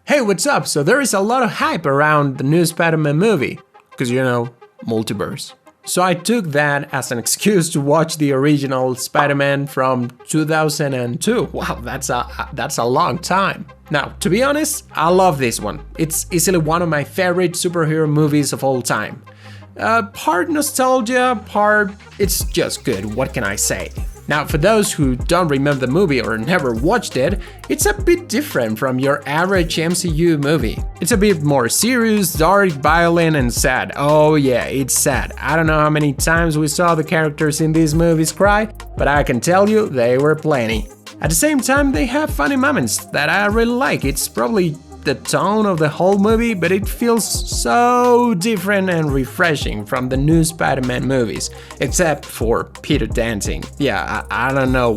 Hey, what's up? So there is a lot of hype around the new Spider-Man movie, because multiverse. So I took that as an excuse to watch the original Spider-Man from 2002. Wow, that's a long time. Now, to be honest, I love this one. It's easily one of my favorite superhero movies of all time. Part nostalgia, part it's just good, what can I say? Now, for those who don't remember the movie or never watched it, it's a bit different from your average MCU movie. It's a bit more serious, dark, violent, and sad. Oh yeah, it's sad. I don't know how many times we saw the characters in these movies cry, but I can tell you they were plenty. At the same time, they have funny moments that I really like. It's probably the tone of the whole movie, but it feels so different and refreshing from the new Spider-Man movies, except for Peter dancing. Yeah, I don't know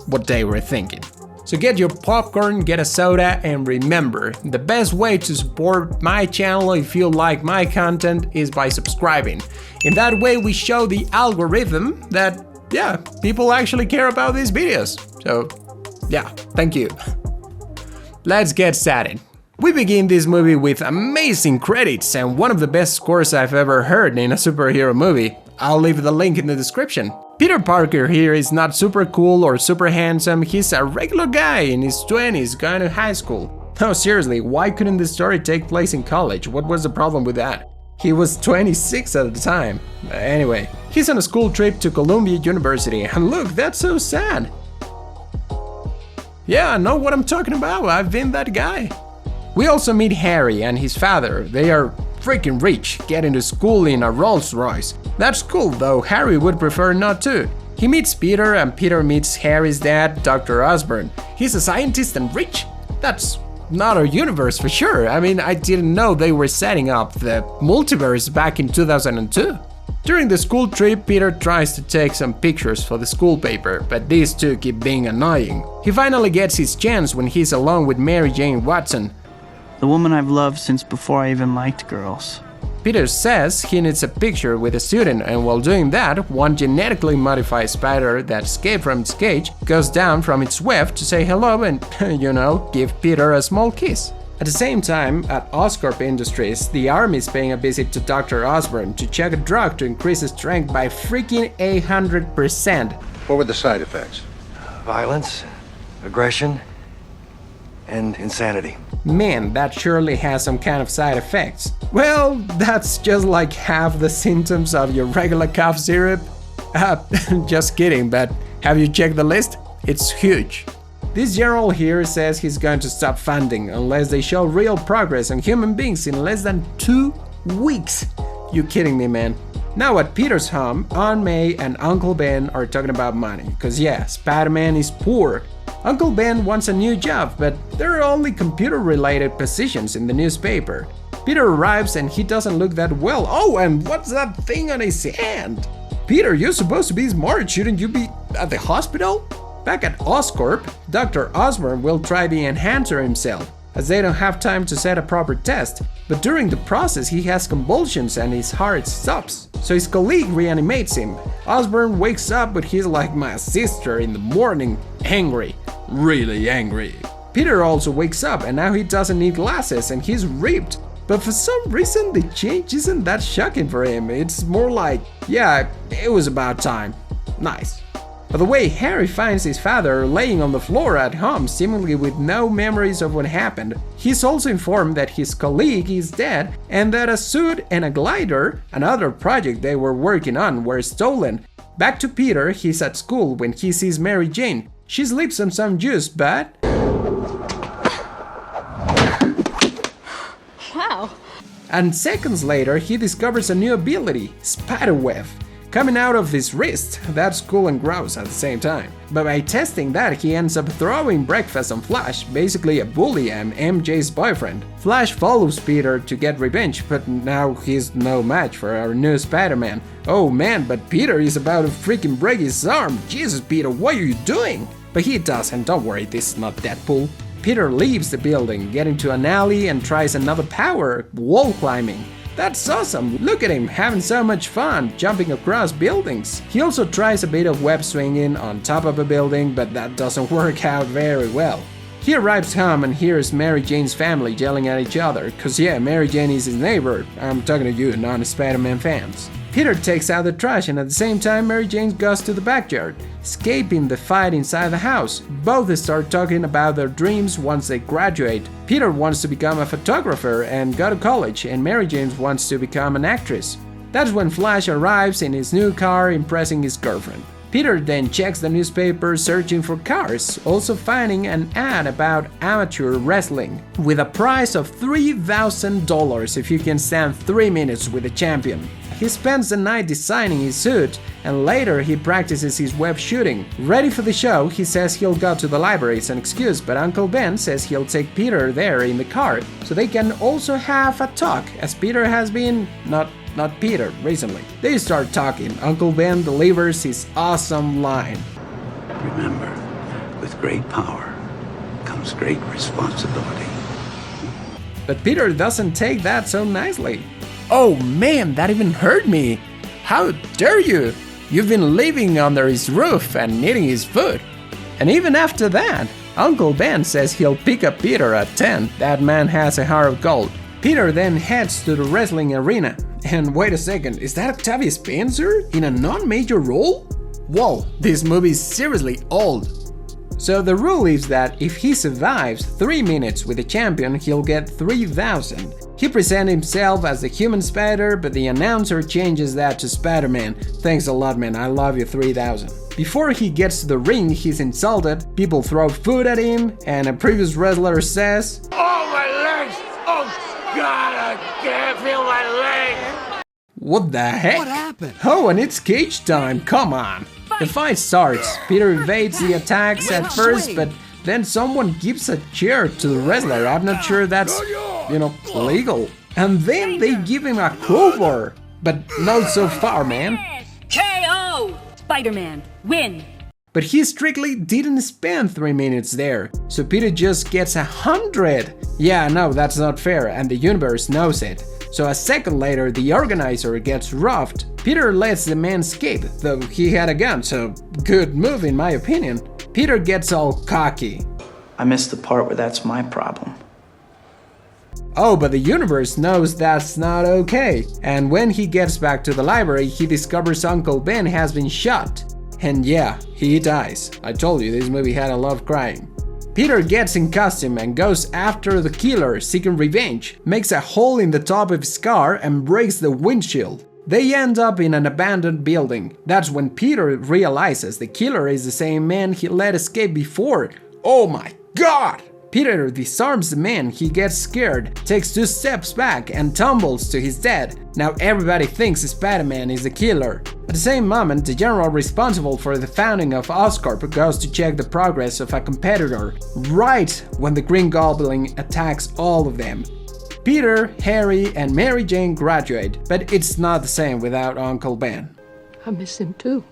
what they were thinking. So get your popcorn, get a soda, and remember, the best way to support my channel if you like my content is by subscribing. In that way we show the algorithm that, yeah, people actually care about these videos. So, yeah, thank you. Let's get started. We begin this movie with amazing credits and one of the best scores I've ever heard in a superhero movie. I'll leave the link in the description. Peter Parker here is not super cool or super handsome, he's a regular guy in his 20s going to high school. No, seriously, why couldn't the story take place in college? What was the problem with that? He was 26 at the time. Anyway, he's on a school trip to Columbia University, and look, that's so sad. Yeah, I know what I'm talking about, I've been that guy. We also meet Harry and his father. They are freaking rich, getting to school in a Rolls Royce. That's cool, though Harry would prefer not to. He meets Peter and Peter meets Harry's dad, Dr. Osborn. He's a scientist and rich? That's not our universe for sure. I mean, I didn't know they were setting up the multiverse back in 2002. During the school trip, Peter tries to take some pictures for the school paper, but these two keep being annoying. He finally gets his chance when he's alone with Mary Jane Watson, the woman I've loved since before I even liked girls. Peter says he needs a picture with a student, and while doing that, one genetically modified spider that escaped from its cage goes down from its web to say hello and, give Peter a small kiss. At the same time, at Oscorp Industries, the army is paying a visit to Dr. Osborn to check a drug to increase his strength by freaking 800%. What were the side effects? Violence, aggression, and insanity. Man, that surely has some kind of side effects. Well, that's just like half the symptoms of your regular cough syrup. Just kidding, but have you checked the list? It's huge. This general here says he's going to stop funding unless they show real progress on human beings in less than 2 weeks. You kidding me, man? Now at Peter's home, Aunt May and Uncle Ben are talking about money, cause yeah, Spider-Man is poor. Uncle Ben wants a new job, but there are only computer-related positions in the newspaper. Peter arrives and he doesn't look that well. Oh, and what's that thing on his hand? Peter, you're supposed to be smart, shouldn't you be at the hospital? Back at Oscorp, Dr. Osborn will try the enhancer himself, as they don't have time to set a proper test, but during the process he has convulsions and his heart stops. So his colleague reanimates him. Osborn wakes up, but he's like my sister in the morning, angry, really angry. Peter also wakes up and now he doesn't need glasses and he's ripped. But for some reason the change isn't that shocking for him, it's more like, yeah, it was about time. Nice. By the way, Harry finds his father laying on the floor at home, seemingly with no memories of what happened. He's also informed that his colleague is dead and that a suit and a glider, another project they were working on, were stolen. Back to Peter, he's at school when he sees Mary Jane. She sleeps on some juice, but... Wow. And seconds later, he discovers a new ability, Spiderweb, coming out of his wrist. That's cool and gross at the same time. But by testing that, he ends up throwing breakfast on Flash, basically a bully and MJ's boyfriend. Flash follows Peter to get revenge, but now he's no match for our new Spider-Man. Oh man, but Peter is about to freaking break his arm. Jesus, Peter, what are you doing? But he doesn't, don't worry, this is not Deadpool. Peter leaves the building, getting to an alley and tries another power, wall climbing. That's awesome, look at him having so much fun jumping across buildings. He also tries a bit of web swinging on top of a building, but that doesn't work out very well. He arrives home and hears Mary Jane's family yelling at each other, cause yeah, Mary Jane is his neighbor. I'm talking to you, non-Spider-Man fans. Peter takes out the trash and at the same time Mary Jane goes to the backyard, escaping the fight inside the house. Both start talking about their dreams once they graduate. Peter wants to become a photographer and go to college, and Mary Jane wants to become an actress. That's when Flash arrives in his new car, impressing his girlfriend. Peter then checks the newspaper searching for cars, also finding an ad about amateur wrestling, with a prize of $3,000 if you can stand 3 minutes with the champion. He spends the night designing his suit, and later he practices his web shooting. Ready for the show, he says he'll go to the library as an excuse, but Uncle Ben says he'll take Peter there in the car, so they can also have a talk, as Peter has been not Peter recently. They start talking. Uncle Ben delivers his awesome line. Remember, with great power comes great responsibility. But Peter doesn't take that so nicely. Oh man, that even hurt me. How dare you? You've been living under his roof and eating his food. And even after that, Uncle Ben says he'll pick up Peter at 10. That man has a heart of gold. Peter then heads to the wrestling arena. And wait a second, is that Octavia Spencer in a non-major role? Whoa, this movie is seriously old. So the rule is that if he survives 3 minutes with the champion, he'll get 3,000. He presents himself as the human spider, but the announcer changes that to Spider-Man. Thanks a lot, man, I love you, 3,000. Before he gets to the ring, he's insulted, people throw food at him, and a previous wrestler says, "Oh, my legs! Oh, God, I can't feel my legs!" What the heck? What happened? Oh, and it's cage time, come on! The fight starts. Peter evades the attacks at first, but then someone gives a chair to the wrestler. I'm not sure that's, legal. And then they give him a crowbar. But not so far, man. KO! Spider-Man, win! But he strictly didn't spend 3 minutes there, so Peter just gets 100. Yeah, no, that's not fair, and the universe knows it. So a second later, the organizer gets robbed. Peter lets the man escape, though he had a gun, so good move in my opinion. Peter gets all cocky. I missed the part where that's my problem. Oh, but the universe knows that's not okay. And when he gets back to the library, he discovers Uncle Ben has been shot. And yeah, he dies. I told you, this movie had a lot of crying. Peter gets in costume and goes after the killer, seeking revenge, makes a hole in the top of his car and breaks the windshield. They end up in an abandoned building. That's when Peter realizes the killer is the same man he let escape before. Oh my god! Peter disarms the man, he gets scared, takes 2 steps back and tumbles to his death. Now everybody thinks Spider-Man is the killer. At the same moment, the general responsible for the founding of Oscorp goes to check the progress of a competitor, right when the Green Goblin attacks all of them. Peter, Harry, and Mary Jane graduate, but it's not the same without Uncle Ben. I miss him too.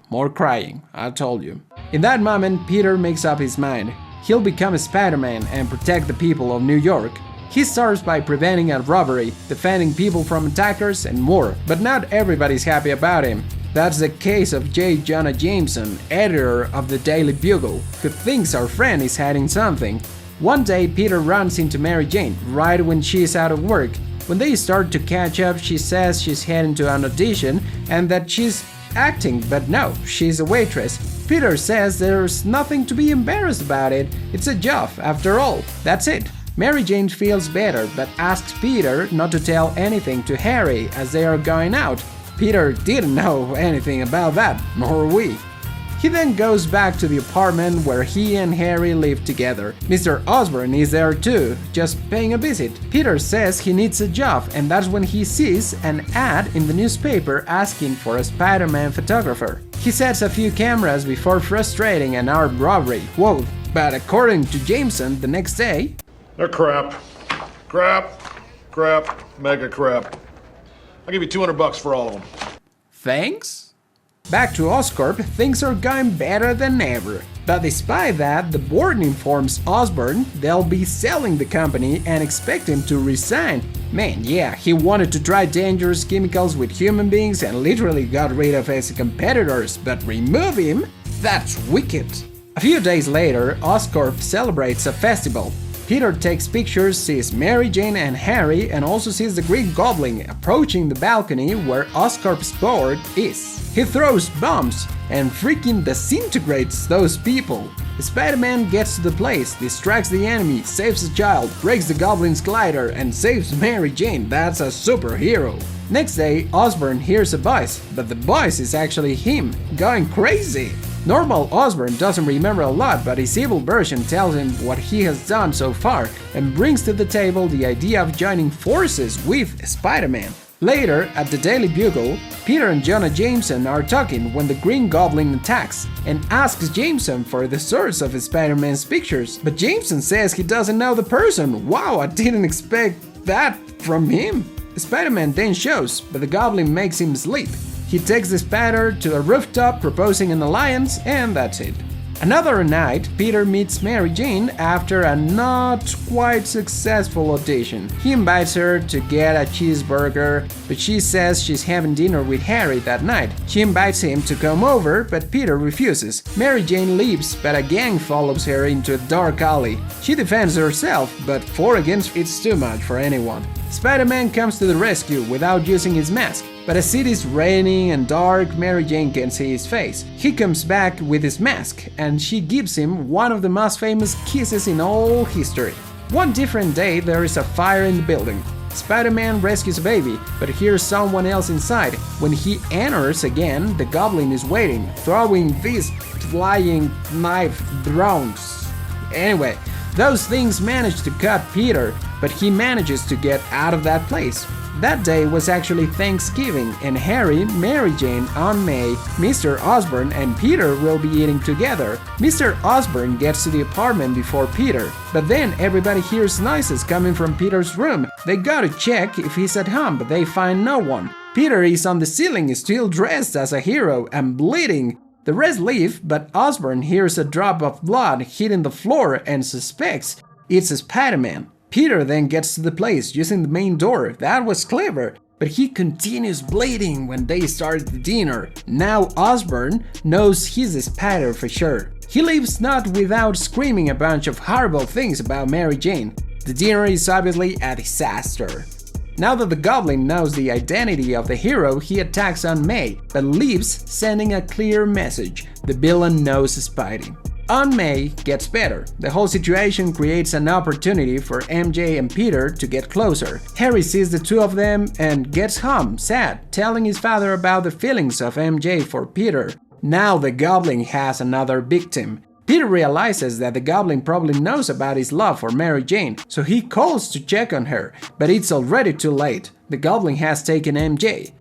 More crying, I told you. In that moment, Peter makes up his mind. He'll become a Spider-Man and protect the people of New York. He starts by preventing a robbery, defending people from attackers, and more, but not everybody's happy about him. That's the case of J. Jonah Jameson, editor of the Daily Bugle, who thinks our friend is hiding something. One day, Peter runs into Mary Jane, right when she's out of work. When they start to catch up, she says she's heading to an audition and that she's acting, but no, she's a waitress. Peter says there's nothing to be embarrassed about it, it's a job after all, that's it. Mary Jane feels better, but asks Peter not to tell anything to Harry as they are going out. Peter didn't know anything about that, nor we. He then goes back to the apartment where he and Harry live together. Mr. Osborn is there too, just paying a visit. Peter says he needs a job, and that's when he sees an ad in the newspaper asking for a Spider-Man photographer. He sets a few cameras before frustrating an armed robbery. Whoa, but according to Jameson, the next day... They're crap. Crap. Mega crap. I'll give you $200 for all of them. Thanks? Back to Oscorp, things are going better than ever. But despite that, the board informs Osborn they'll be selling the company and expect him to resign. Man, yeah, he wanted to try dangerous chemicals with human beings and literally got rid of his competitors, but remove him? That's wicked. A few days later, Oscorp celebrates a festival. Peter takes pictures, sees Mary Jane and Harry, and also sees the Green Goblin approaching the balcony where Oscorp's board is. He throws bombs and freaking disintegrates those people. Spider-Man gets to the place, distracts the enemy, saves a child, breaks the Goblin's glider, and saves Mary Jane. That's a superhero. Next day, Osborn hears a voice, but the voice is actually him, going crazy. Normal Osborn doesn't remember a lot, but his evil version tells him what he has done so far and brings to the table the idea of joining forces with Spider-Man. Later, at the Daily Bugle, Peter and Jonah Jameson are talking when the Green Goblin attacks and asks Jameson for the source of Spider-Man's pictures, but Jameson says he doesn't know the person. Wow, I didn't expect that from him. Spider-Man then shows, but the Goblin makes him sleep. He takes the Spider to a rooftop proposing an alliance, and that's it. Another night, Peter meets Mary Jane after a not quite successful audition. He invites her to get a cheeseburger, but she says she's having dinner with Harry that night. She invites him to come over, but Peter refuses. Mary Jane leaves, but a gang follows her into a dark alley. She defends herself, but 4 against it's too much for anyone. Spider-Man comes to the rescue without using his mask. But as it is raining and dark, Mary Jane can see his face. He comes back with his mask, and she gives him one of the most famous kisses in all history. One different day, there is a fire in the building. Spider-Man rescues a baby, but hears someone else inside. When he enters again, the Goblin is waiting, throwing these flying knife drones. Anyway, those things manage to cut Peter, but he manages to get out of that place. That day was actually Thanksgiving, and Harry, Mary Jane, Aunt May, Mr. Osborn, and Peter will be eating together. Mr. Osborn gets to the apartment before Peter, but then everybody hears noises coming from Peter's room. They go to check if he's at home, but they find no one. Peter is on the ceiling, still dressed as a hero and bleeding. The rest leave, but Osborn hears a drop of blood hitting the floor and suspects it's Spider-Man. Peter then gets to the place using the main door. That was clever, but he continues bleeding when they start the dinner. Now Osborn knows he's a Spider for sure. He leaves not without screaming a bunch of horrible things about Mary Jane. The dinner is obviously a disaster. Now that the Goblin knows the identity of the hero, he attacks Aunt May, but leaves sending a clear message. The villain knows Spidey. Aunt May gets better. The whole situation creates an opportunity for MJ and Peter to get closer. Harry sees the two of them and gets home, sad, telling his father about the feelings of MJ for Peter. Now the Goblin has another victim. Peter realizes that the Goblin probably knows about his love for Mary Jane, so he calls to check on her, but it's already too late. The Goblin has taken MJ.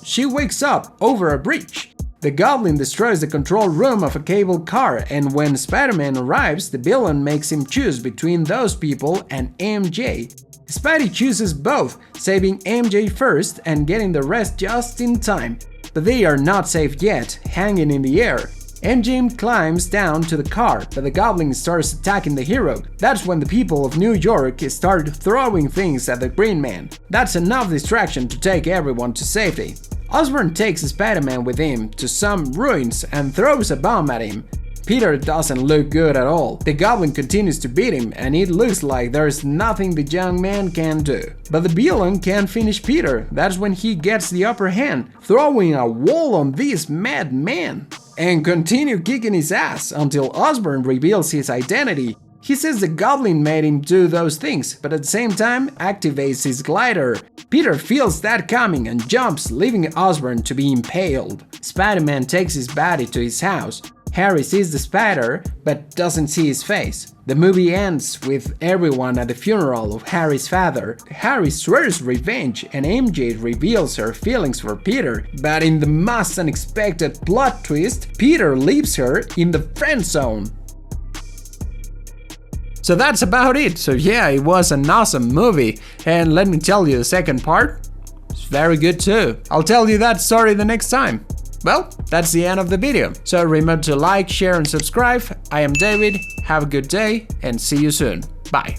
She wakes up over a bridge. The Goblin destroys the control room of a cable car, and when Spider-Man arrives, the villain makes him choose between those people and MJ. Spidey chooses both, saving MJ first and getting the rest just in time. But they are not safe yet, hanging in the air. MJ climbs down to the car, but the Goblin starts attacking the hero. That's when the people of New York start throwing things at the Green Man. That's enough distraction to take everyone to safety. Osborn takes Spider-Man with him to some ruins and throws a bomb at him. Peter doesn't look good at all. The Goblin continues to beat him, and it looks like there's nothing the young man can do. But the villain can't finish Peter. That's when he gets the upper hand, throwing a wall on this madman, and continue kicking his ass until Osborn reveals his identity. He says the Goblin made him do those things, but at the same time activates his glider. Peter feels that coming and jumps, leaving Osborn to be impaled. Spider-Man takes his body to his house. Harry sees the Spider, but doesn't see his face. The movie ends with everyone at the funeral of Harry's father. Harry swears revenge, and MJ reveals her feelings for Peter. But in the most unexpected plot twist, Peter leaves her in the friend zone. So that's about it. So yeah, it was an awesome movie. And let me tell you, the second part is very good too. I'll tell you that story the next time. Well, that's the end of the video. So remember to like, share and subscribe. I am David. Have a good day and see you soon. Bye.